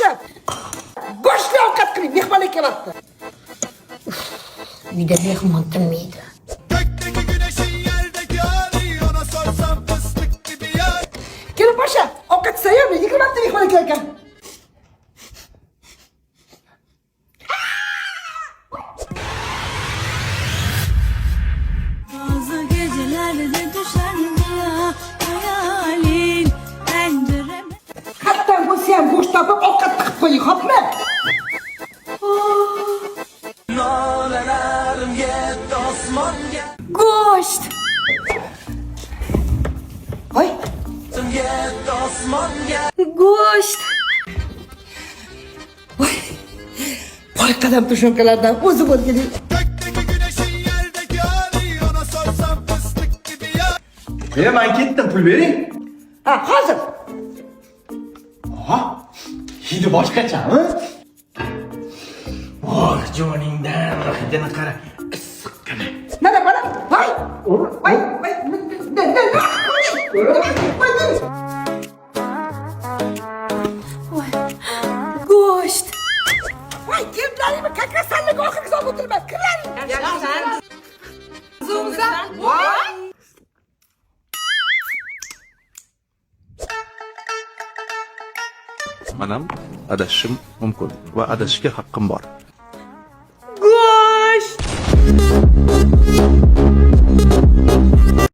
Pasha! Go'shtli ovqat qiling, mehmonlar kelyapti. Uyda mehmon tinmaydi. Gökteki güneşin yerdeki hali ona sorsam fıstık gibi yer. Keling Pasha, ovqat sayyormi? 20 marta mehmon kelgan. Bazı gecelerde düşer ya hayalin pencereme. Hattan bo'lsa ham go'sht topib ovqat qilib qo'ying, xo'pmi? Nolalarim yetti osmonga. Go'sht. Voy, Yetti osmonga. Go'sht. paltadan tushunkalardan o'zi bo'lgani. Gökteki güneşin yerdeki hali ona sorsam fıstık gibi yer. Ben ketdim, pul bering. Ha, hozir. Aha, hidi boshqachami? Oh, joningdan hidini qara. Issiqqina. Nada bana? Voy! Voy, voy. Go'sht. Voy, kiyimlaringni kakasanlik oxiriga solib o'tiribman. Kirlaring. Yaxshisan. Zo'msan. Voy! Manam adashishim mumkin va adashishga haqqim bor.